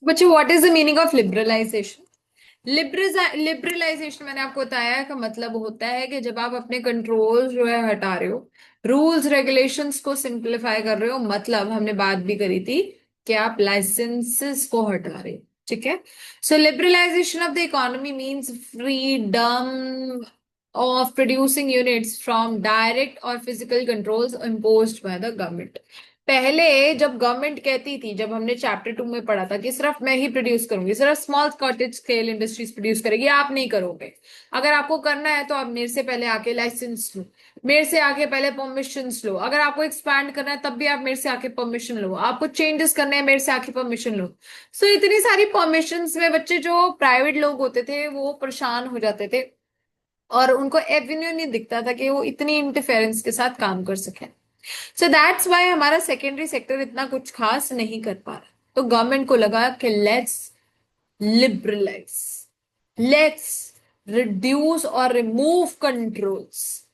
बच्चे what is the meaning of liberalisation? Liberalisation मैंने आपको बताया का मतलब होता है कि जब आप अपने कंट्रोल जो है हटा रहे हो, रूल्स रेगुलेशंस को सिंप्लीफाई कर रहे हो, मतलब हमने बात भी करी थी कि आप लाइसेंसेस को हटा रहे हो। ठीक है। So liberalisation of the economy means freedom of producing units from direct or physical controls imposed by the government। पहले जब गवर्नमेंट कहती थी, जब हमने चैप्टर 2 में पढ़ा था कि सिर्फ मैं ही प्रोड्यूस करूंगी, सिर्फ small cottage scale industries produce करेगी, आप नहीं करोगे। अगर आपको करना है तो आप मेरे से पहले आके लाइसेंस लो, मेरे से आके पहले परमिशन लो। अगर आपको एक्सपैंड करना है तब भी आप मेरे से आके परमिशन लो, आपको चेंजेस करने हैं मेरे से आके परमिशन लो। सो इतनी सारी परमिशन में बच्चे जो प्राइवेट लोग होते थे वो परेशान हो जाते थे और उनको एवेन्यू नहीं दिखता था कि वो इतनी इंटरफेरेंस के साथ काम कर सके। सो दैट्स वाई हमारा सेकेंडरी सेक्टर इतना कुछ खास नहीं कर पा रहा। तो गवर्नमेंट को लगा कि लेट्स लिबरलाइज, लेट्स रिड्यूस और रिमूव कंट्रोल्स।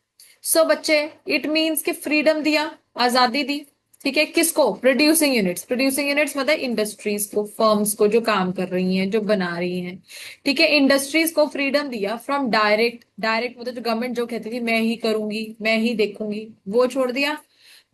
सो बच्चे, इट मीन्स कि फ्रीडम दिया, आजादी दी। ठीक है, किसको? Producing units. प्रोड्यूसिंग यूनिट्स मतलब इंडस्ट्रीज को, फर्म्स को जो काम कर रही हैं, जो बना रही हैं। ठीक है, इंडस्ट्रीज को फ्रीडम दिया फ्रॉम डायरेक्ट। डायरेक्ट मतलब जो गवर्नमेंट जो कहती थी मैं ही करूंगी, मैं ही देखूंगी, वो छोड़ दिया।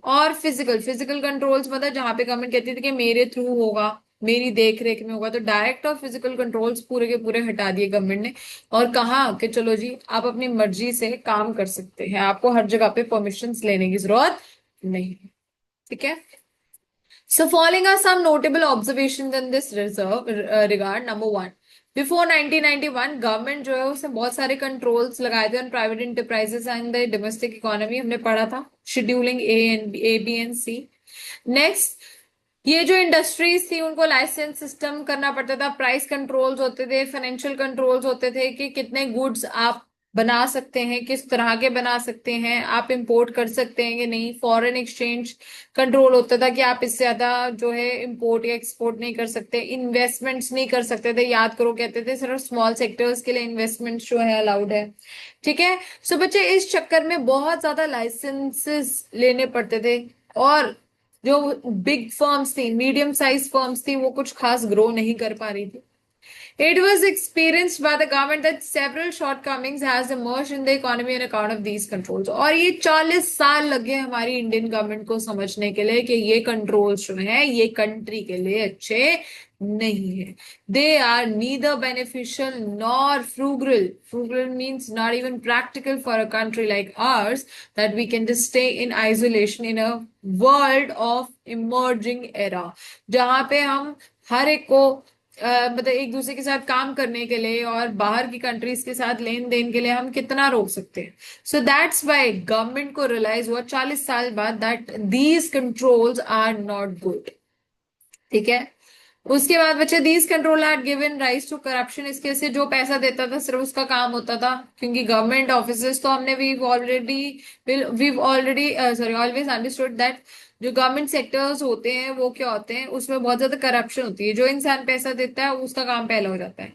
और फिजिकल, फिजिकल कंट्रोल्स मतलब जहां पे गवर्नमेंट कहती थी कि मेरे थ्रू होगा, मेरी देख रेख में होगा, तो डायरेक्ट और फिजिकल कंट्रोल्स पूरे के पूरे हटा दिए गवर्नमेंट ने। और कहा कि चलो जी, आप अपनी मर्जी से काम कर सकते हैं, आपको हर जगह पे परमिशंस लेने की जरूरत नहीं है। ठीक है। So, following are some notable observations in this reserve regard. Number one, before 1991 government जो है उसने बहुत सारे कंट्रोल्स लगाए थे on private enterprises and the domestic economy. हमने पढ़ा था scheduling A B and C. Next, ये जो इंडस्ट्रीज थी उनको लाइसेंस सिस्टम करना पड़ता था, प्राइस कंट्रोल्स होते थे, फाइनेंशियल कंट्रोल्स होते थे कि कितने गुड्स आप बना सकते हैं, किस तरह के बना सकते हैं, आप इंपोर्ट कर सकते हैं कि नहीं। फॉरेन एक्सचेंज कंट्रोल होता था कि आप इससे ज्यादा जो है इंपोर्ट या एक्सपोर्ट नहीं कर सकते, इन्वेस्टमेंट्स नहीं कर सकते थे। याद करो, कहते थे सिर्फ स्मॉल सेक्टर्स के लिए इन्वेस्टमेंट जो है अलाउड है। ठीक है। सो बच्चे, इस चक्कर में बहुत ज्यादा लाइसेंसेस लेने पड़ते थे। और जो बिग फर्म्स थी, मीडियम साइज फर्म्स थी, वो कुछ खास ग्रो नहीं कर पा रही थी। It was experienced by the government that several shortcomings has emerged in the economy on account of these controls। और ये 40 साल लगे हमारी इंडियन गवर्नमेंट को समझने के लिए कि ये कंट्रोल्स जो है ये कंट्री के लिए अच्छे नहीं है। They are neither beneficial nor frugal। Frugal means not even practical for a country like ours that we can just stay in isolation in a world of emerging era, जहां पे हम हर एक को मतलब एक दूसरे के साथ काम करने के लिए और बाहर की कंट्रीज के साथ लेन देन के लिए हम कितना रोक सकते हैं। सो दैट्स वाई गवर्नमेंट को रियलाइज हुआ 40 साल बाद that these controls are not good. ठीक है। उसके बाद बच्चे, these control had given rise to corruption. इसके से जो पैसा देता था सिर्फ उसका काम होता था, क्योंकि गवर्नमेंट ऑफिसर्स तो हमने we already sorry always understood that जो गवर्नमेंट सेक्टर्स होते हैं वो क्या होते हैं, उसमें बहुत ज्यादा करप्शन होती है। जो इंसान पैसा देता है उसका काम पहला हो जाता है,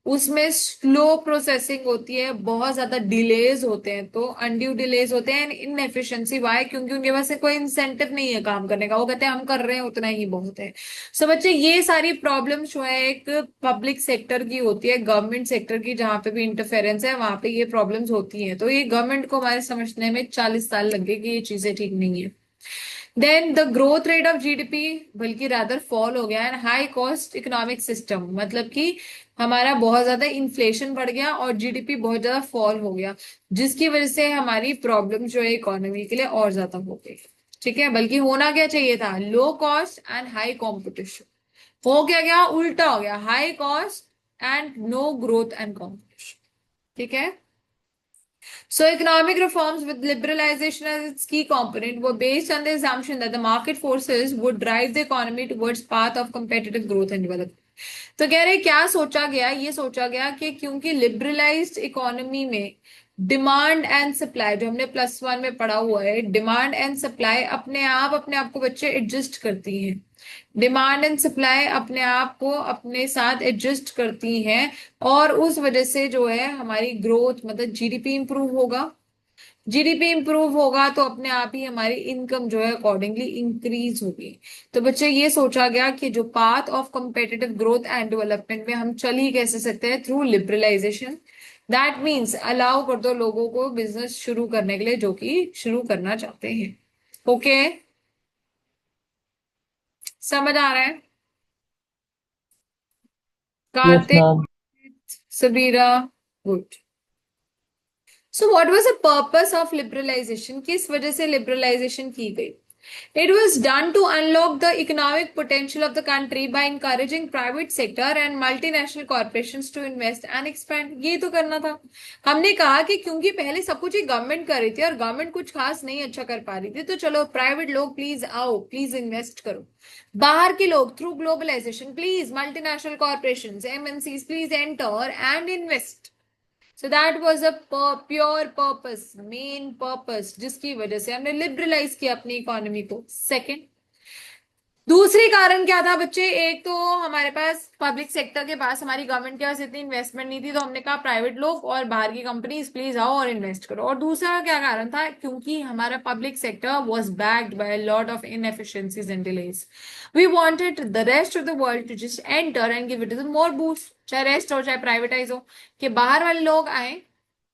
उसमें स्लो प्रोसेसिंग होती है, बहुत ज्यादा डिलेज होते हैं, तो अनड्यू डिलेज होते हैं, इनएफिशिएंसी। वाई? क्योंकि उनके पास कोई इंसेंटिव नहीं है काम करने का, वो कहते हैं हम कर रहे हैं उतना ही बहुत है। सो बच्चे, ये सारी प्रॉब्लम जो है एक पब्लिक सेक्टर की होती है, गवर्नमेंट सेक्टर की जहां पे भी इंटरफेरेंस है वहां पे ये प्रॉब्लम्स होती हैं। तो ये गवर्नमेंट को हमारे समझने में 40 साल लगे कि ये चीजें ठीक नहीं है। Then the growth rate of GDP बल्कि रादर फॉल हो गया, and high cost economic system मतलब कि हमारा बहुत ज्यादा इन्फ्लेशन बढ़ गया और जीडीपी बहुत ज्यादा फॉल हो गया, जिसकी वजह से हमारी प्रॉब्लम जो है इकोनॉमी के लिए और ज्यादा हो गई। ठीक है। बल्कि होना क्या चाहिए था, low cost and high competition. हो क्या गया, उल्टा हो गया, high cost and no growth and competition. ठीक है। So economic reforms with liberalization as its key component were based on the assumption that the market forces would drive the economy towards path of competitive growth and development। तो कह रहे क्या सोचा गया, ये सोचा गया कि क्योंकि लिबरलाइज्ड इकोनॉमी में डिमांड एंड सप्लाई, जो हमने +1 में पढ़ा हुआ है, डिमांड एंड सप्लाई अपने आप को बच्चे एडजस्ट करती हैं। डिमांड एंड सप्लाई अपने आप को अपने साथ एडजस्ट करती हैं और उस वजह से जो है हमारी ग्रोथ मतलब जीडीपी इंप्रूव होगा, जीडीपी इंप्रूव होगा तो अपने आप ही हमारी इनकम जो है अकॉर्डिंगली इंक्रीज होगी। तो बच्चे ये सोचा गया कि जो path of competitive growth and development में हम चल ही कैसे सकते हैं, through liberalisation. That means allow कर दो लोगों को बिजनेस शुरू करने के लिए जो कि शुरू करना चाहते हैं। ओके, समझ आ रहा है? Yes Kartik, ma'am. Sabira, good. So what was the purpose of liberalisation? किस वजह से लिबरलाइजेशन की गई? It was done to unlock the economic potential of the country by encouraging private sector and multinational corporations to invest and expand। ये तो करना था। हमने कहा कि क्योंकि पहले सब कुछ ही गवर्नमेंट कर रही थी और गवर्नमेंट कुछ खास नहीं अच्छा कर पा रही थी, तो चलो प्राइवेट लोग प्लीज आओ, प्लीज इन्वेस्ट करो। बाहर के लोग through globalisation, please multinational corporation MNCs please enter and invest. So that was a pure purpose, main purpose, जिसकी वजह से हमने लिबरलाइज किया अपनी इकोनॉमी को। सेकंड, दूसरी कारण क्या था बच्चे? एक तो हमारे पास पब्लिक सेक्टर के पास, हमारी गवर्नमेंट के पास इतनी इन्वेस्टमेंट नहीं थी, तो हमने कहा प्राइवेट लोग और बाहर की कंपनीज प्लीज आओ और इन्वेस्ट करो। और दूसरा क्या कारण था? क्योंकि हमारा public sector was backed by lot of inefficiencies and delays. We wanted the rest of the world to just enter and give it more boost, चाहे रेस्ट हो चाहे प्राइवेटाइज हो, कि बाहर वाले लोग आए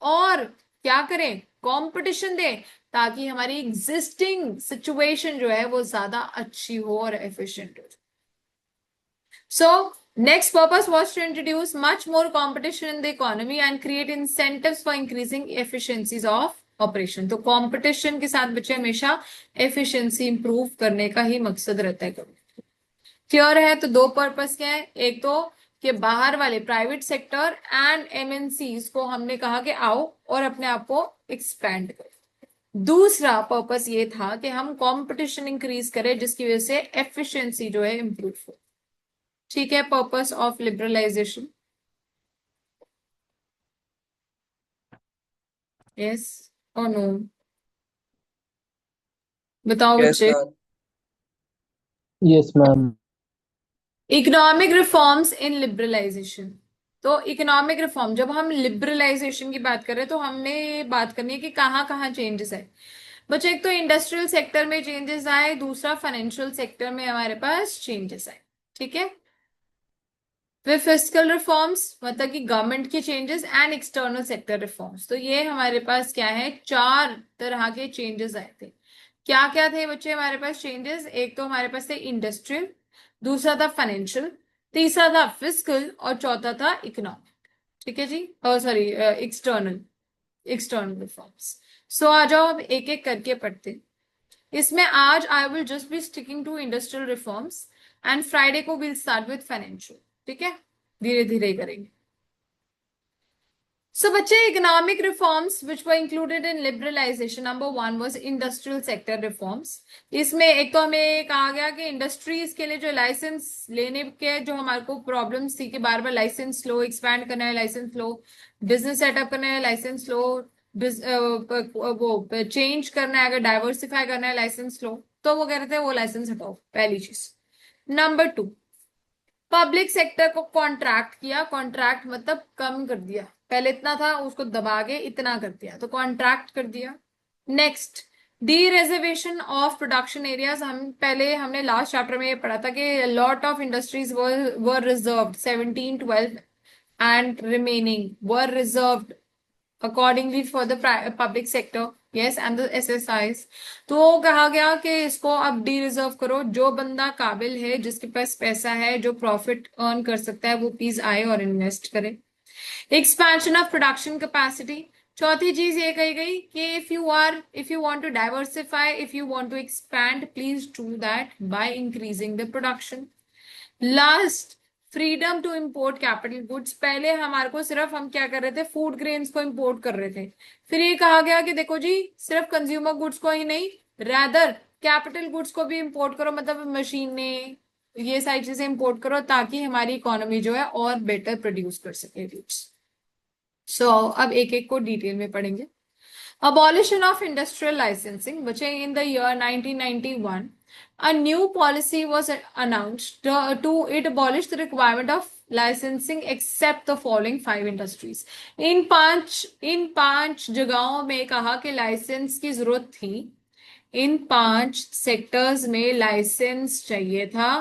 और क्या करें, कंपटीशन दें, ताकि हमारी एग्जिस्टिंग सिचुएशन जो है वो ज्यादा अच्छी हो और एफिशिएंट हो। So next purpose was to introduce much more competition in the economy and create incentives for increasing efficiencies of operation. तो कंपटीशन के साथ बच्चे हमेशा एफिशिएंसी इंप्रूव करने का ही मकसद रहता है। क्लियर है? तो दो पर्पस क्या है? एक तो कि बाहर वाले प्राइवेट सेक्टर एंड एमएनसीज को हमने कहा कि आओ और अपने आप को एक्सपैंड करो। दूसरा पर्पस ये था कि हम कंपटीशन इंक्रीज करें जिसकी वजह से एफिशिएंसी जो है इंप्रूव हो। ठीक है, पर्पस ऑफ लिबरलाइजेशन। यस और नो? बताओ यस बच्चे। Ma'am. Yes ma'am. Economic reforms in liberalisation. तो इकोनॉमिक रिफॉर्म, जब हम लिबरलाइजेशन की बात करें तो हमने बात करनी है कि कहाँ कहाँ चेंजेस है। बच्चे एक तो इंडस्ट्रियल सेक्टर में चेंजेस आए, दूसरा फाइनेंशियल सेक्टर में हमारे पास चेंजेस आए। ठीक है, फिर फिस्कल रिफॉर्म्स मतलब कि गवर्नमेंट के changes and external sector reforms. तो ये हमारे पास क्या है, चार तरह के चेंजेस आए थे। क्या क्या थे बच्चे हमारे पास चेंजेस? एक तो हमारे पास थे इंडस्ट्रियल, दूसरा था फाइनेंशियल, तीसरा था फिस्कल और चौथा था इकोनॉमिक। ठीक है जी, और sorry external, external reforms. So आ जाओ अब एक एक करके पढ़ते हैं। इसमें आज I will just be sticking to industrial reforms and Friday को विल स्टार्ट विद फाइनेंशियल। ठीक है, धीरे धीरे करेंगे। So, बच्चे economic reforms which were included in liberalisation, number one was industrial sector reforms. इसमें एक तो हमें कहा गया कि इंडस्ट्रीज के लिए जो लाइसेंस लेने के जो हमारे को प्रॉब्लम्स थी कि बार बार लाइसेंस लो, एक्सपैंड करना है लाइसेंस लो, बिजनेस सेटअप करना है लाइसेंस लो, वो चेंज करना है, अगर डाइवर्सिफाई करना है लाइसेंस लो, तो वो कह रहे थे वो लाइसेंस हटाओ, पहली चीज। नंबर टू, पब्लिक सेक्टर को कॉन्ट्रैक्ट किया। कॉन्ट्रैक्ट मतलब कम कर दिया, पहले इतना था उसको दबा के इतना कर दिया, तो कॉन्ट्रैक्ट कर दिया। Next, D reservation of production areas. हमने लास्ट चैप्टर में ये पढ़ा था कि lot of industries were reserved, 1712 and remaining were reserved accordingly for the public sector, yes, and the SSIs। तो कहा गया कि इसको अब डी रिजर्व करो, जो बंदा काबिल है, जिसके पास पैसा है, जो प्रॉफिट अर्न कर सकता है, वो प्लीज आए और इन्वेस्ट करे। Expansion of production capacity. चौथी चीज ये कही गई कि if you want to diversify, if you want to expand, please do that by increasing the production. Last, freedom to import capital goods. पहले हमारे को सिर्फ हम क्या कर रहे थे, फूड ग्रेन्स को इंपोर्ट कर रहे थे। फिर ये कहा गया कि देखो जी, सिर्फ कंज्यूमर गुड्स को ही नहीं, रैदर कैपिटल गुड्स को भी इंपोर्ट करो, मतलब मशीनें, ये सारी चीजें इंपोर्ट करो, ताकि हमारी इकोनॉमी जो है और बेटर प्रोड्यूस कर सके गुड्स। सो अब एक एक को डिटेल में पढ़ेंगे। Abolition of industrial licensing, बच्चे in the year 1991, a new policy was announced to it abolished the requirement of licensing except the following 5 industries. इन पांच जगहों में कहा कि लाइसेंस की जरूरत थी, इन 5 सेक्टर्स में लाइसेंस चाहिए था,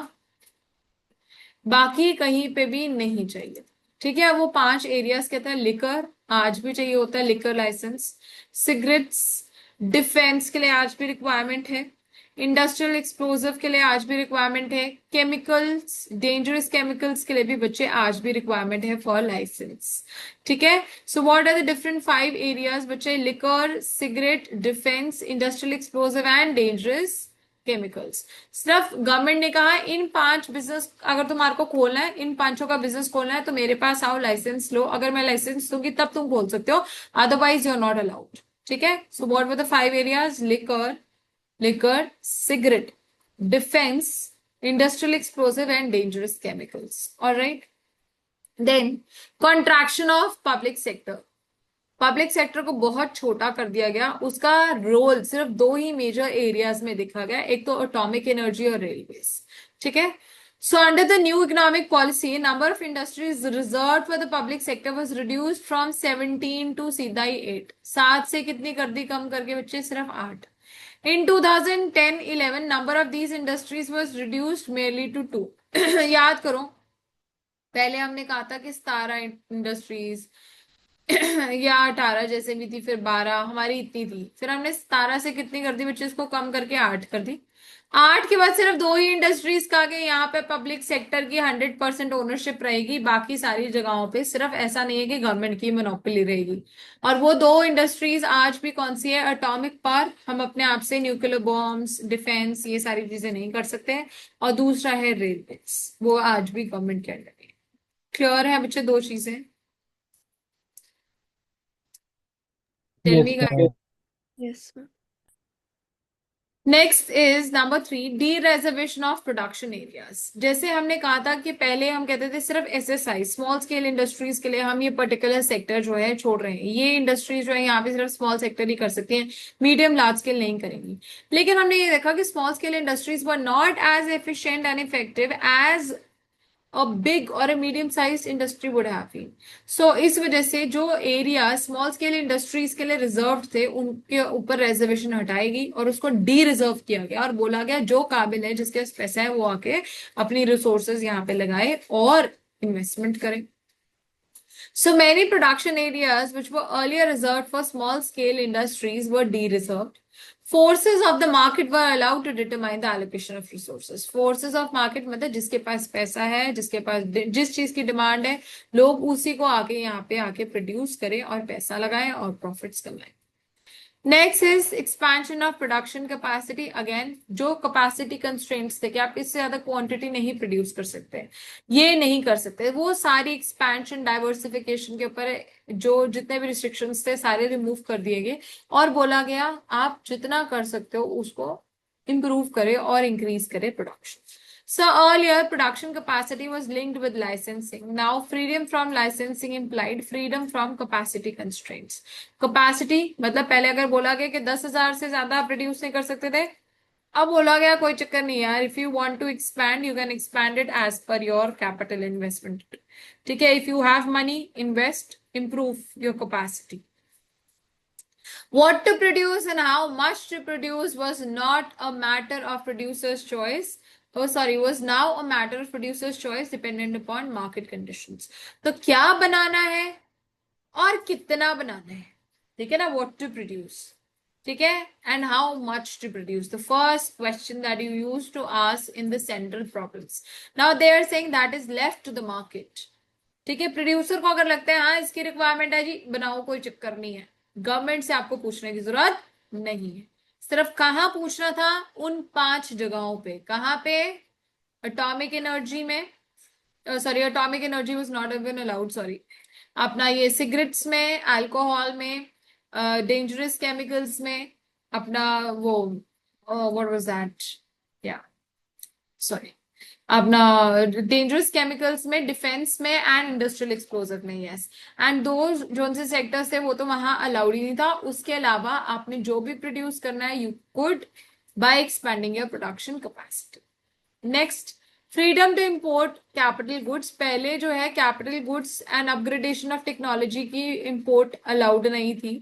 बाकी कहीं पे भी नहीं चाहिए। ठीक है, वो 5 एरियाज कहते हैं। लिकर आज भी चाहिए होता है, लिकर लाइसेंस। सिगरेट्स, डिफेंस के लिए आज भी रिक्वायरमेंट है। इंडस्ट्रियल एक्सप्लोजिव के लिए आज भी रिक्वायरमेंट है। केमिकल्स, डेंजरस केमिकल्स के लिए भी बच्चे आज भी रिक्वायरमेंट है फॉर लाइसेंस। ठीक है, so what are the different 5 areas बच्चे? Liquor, cigarette, defence, industrial explosive and dangerous chemicals. सिर्फ गवर्नमेंट ने कहा इन 5 बिजनेस अगर तुम्हारे को खोलना है, इन 5 का बिजनेस खोलना है तो मेरे पास आओ, लाइसेंस लो, अगर मैं लाइसेंस दूंगी तब तुम खोल सकते हो, otherwise you are not allowed. ठीक है, so what were the 5 areas? Liquor, cigarette, defence, industrial explosive and dangerous chemicals. Alright, then contraction of public sector. Public sector को बहुत छोटा कर दिया गया, उसका रोल सिर्फ 2 ही मेजर एरियाज में देखा गया, एक तो एटॉमिक एनर्जी और रेलवेज। ठीक है, so under the new economic policy number of industries reserve for the public sector was reduced from 17 to सीधा ही 8। 7 से कितनी कर दी कम करके बच्चे? सिर्फ 8। In 2010-11 number of these industries was reduced merely to 2। याद करो, पहले हमने कहा था कि 17 इंडस्ट्रीज या 18 जैसे भी थी, फिर 12 हमारी इतनी थी, फिर हमने 17 से कितनी कर दी बच्चे? इसको कम करके 8 कर दी। 8 के बाद सिर्फ 2 ही इंडस्ट्रीज का के यहाँ पे पब्लिक सेक्टर की 100% ओनरशिप रहेगी, बाकी सारी जगहों पे सिर्फ ऐसा नहीं है कि गवर्नमेंट की मोनोपोली रहेगी। और वो 2 इंडस्ट्रीज आज भी कौन सी है? एटॉमिक पावर, हम अपने आप से न्यूक्लियर बॉम्ब्स, डिफेंस, ये सारी चीजें नहीं कर सकते हैं। और दूसरा है रेलवेज, वो आज भी गवर्नमेंट के अंडर है। क्लियर है बच्चे 2 चीजें? Tell me Yes, guys. ma'am. Yes, ma'am. Next is number 3, dereservation of production areas. जैसे हमने कहा था कि पहले हम कहते थे सिर्फ एसएसआई, स्मॉल स्केल इंडस्ट्रीज के लिए हम ये पर्टिकुलर सेक्टर जो है छोड़ रहे हैं, ये इंडस्ट्रीज जो है यहाँ पे सिर्फ स्मॉल सेक्टर ही कर सकती हैं, मीडियम लार्ज स्केल नहीं करेंगी। लेकिन हमने ये देखा कि small scale industries were not as efficient and effective as a big or a medium sized industry would have been. So इस वजह से जो एरिया स्मॉल स्केल इंडस्ट्रीज के लिए रिजर्व थे उनके ऊपर रिजर्वेशन हटाएगी और उसको डी रिजर्व किया गया और बोला गया जो काबिल है, जिसके पास पैसा है, वो आके अपनी रिसोर्सेज यहाँ पे लगाए और इन्वेस्टमेंट करे। So many production areas which were earlier reserved for small scale industries were de-reserved. Forces of the market were allowed to determine the allocation of resources. Forces of market मतलब जिसके पास पैसा है, जिसके पास जिस चीज की डिमांड है, लोग उसी को आके यहाँ पे आके प्रोड्यूस करें और पैसा लगाएं और प्रॉफिट्स कमाएं। Next is expansion of production capacity. Again जो कैपेसिटी कंस्ट्रेंट्स थे कि आप इससे ज्यादा क्वांटिटी नहीं प्रोड्यूस कर सकते, ये नहीं कर सकते, वो सारी एक्सपेंशन डाइवर्सिफिकेशन के ऊपर जो जितने भी रिस्ट्रिक्शंस थे सारे रिमूव कर दिए गए और बोला गया आप जितना कर सकते हो उसको इंप्रूव करे और इंक्रीज करे production. So earlier production capacity was linked with licensing. Now freedom from licensing implied freedom from capacity constraints. Capacity मतलब पहले अगर बोला गया कि 10,000 से ज्यादा आप प्रोड्यूस नहीं कर सकते थे, अब बोला गया कोई चक्कर नहीं यार, if you want to expand you can expand it as per your capital investment. ठीक है, if you have money invest, improve your capacity. What to produce and how much to produce was not a matter of producer's choice. Oh, sorry, was now a matter of producer's choice dependent upon market conditions. तो क्या बनाना है और कितना बनाना है, ठीक है ना? What to produce, ठीक है, and how much to produce. The first question that you used to ask in the central problems. Now they are saying that is left to the market. ठीक है, प्रोड्यूसर को अगर लगता है हाँ इसकी रिक्वायरमेंट है जी बनाओ, कोई चक्कर नहीं है, गवर्नमेंट से आपको पूछने की जरूरत नहीं है। सिर्फ कहाँ पूछना था? उन 5 जगहों पे। कहाँ पे? एटॉमिक एनर्जी में, sorry atomic energy was not even allowed, sorry, अपना ये सिगरेट्स में, अल्कोहल में, डेंजरस केमिकल्स में, अपना वो व्हाट वाज दैट, या सॉरी अपना डेंजरस केमिकल्स में, डिफेंस में एंड इंडस्ट्रियल एक्सप्लोजिव में। यस, एंड दो जो से सेक्टर्स थे वो तो वहां अलाउड ही नहीं था। उसके अलावा आपने जो भी प्रोड्यूस करना है you could by expanding your production capacity. Next, freedom to import capital goods, पहले जो है capital goods and upgradation of technology की इम्पोर्ट अलाउड नहीं थी,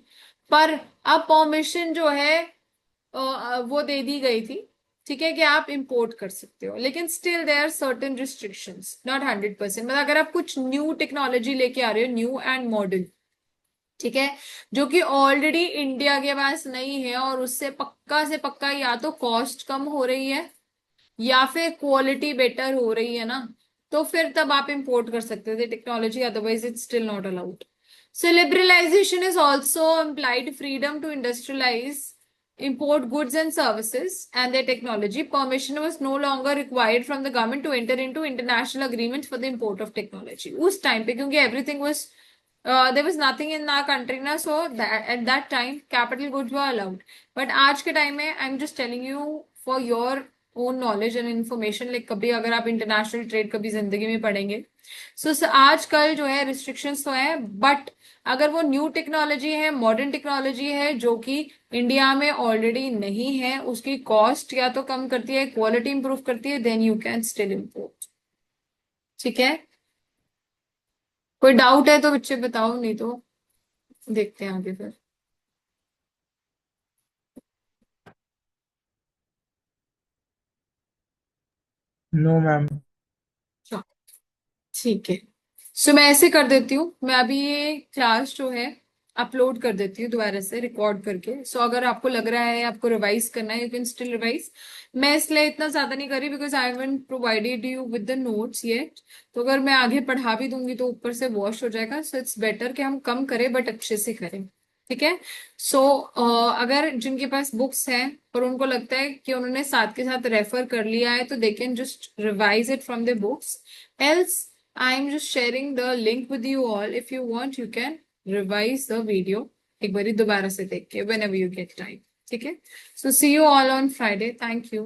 पर अब परमिशन जो है वो दे दी गई थी, ठीक है, कि आप इंपोर्ट कर सकते हो, लेकिन still there are certain restrictions, not 100%। मतलब अगर आप कुछ न्यू टेक्नोलॉजी लेके आ रहे हो, न्यू एंड मॉडर्न, ठीक है, जो कि ऑलरेडी इंडिया के पास नहीं है, और उससे पक्का से पक्का या तो कॉस्ट कम हो रही है या फिर क्वालिटी बेटर हो रही है ना, तो फिर तब आप इंपोर्ट कर सकते थे technology, otherwise it's still not allowed. So liberalization is also implied freedom to industrialize, import goods and services and their technology. Permission was no longer required from the government to enter into international agreements for the import of technology. उस time पे क्योंकि everything was there was nothing in our country ना, so that at that time capital goods were allowed. But आज के time में I'm just telling you for your own knowledge and information, like कभी अगर आप international trade कभी जिंदगी में पढ़ेंगे, सो आजकल जो है रिस्ट्रिक्शंस तो है, बट अगर वो न्यू टेक्नोलॉजी है, मॉडर्न टेक्नोलॉजी है, जो कि इंडिया में ऑलरेडी नहीं है, उसकी कॉस्ट या तो कम करती है, क्वालिटी इंप्रूव करती है, then you can still import. ठीक है, कोई डाउट है तो बच्चे बताओ, नहीं तो देखते हैं आगे फिर। No ma'am. चलो, ठीक है। सो मैं ऐसे कर देती हूँ, मैं अभी ये क्लास जो है अपलोड कर देती हूँ दोबारा से रिकॉर्ड करके। सो अगर आपको लग रहा है आपको रिवाइज करना है, यू कैन स्टिल रिवाइज। मैं इसलिए इतना ज्यादा नहीं करी because I haven't provided you with the notes yet, तो अगर मैं आगे पढ़ा भी दूंगी तो ऊपर से वॉश हो जाएगा, सो इट्स बेटर कि हम कम करें बट अच्छे से करें। ठीक है। सो अगर जिनके पास बुक्स हैं और उनको लगता है कि उन्होंने साथ के साथ रेफर कर लिया है, तो they can just revise it from the books, else I am just sharing the link with you all. If you want, you can revise the video एक बारी दोबारा से देख के whenever you get time. ठीक है? So see you all on Friday. Thank you.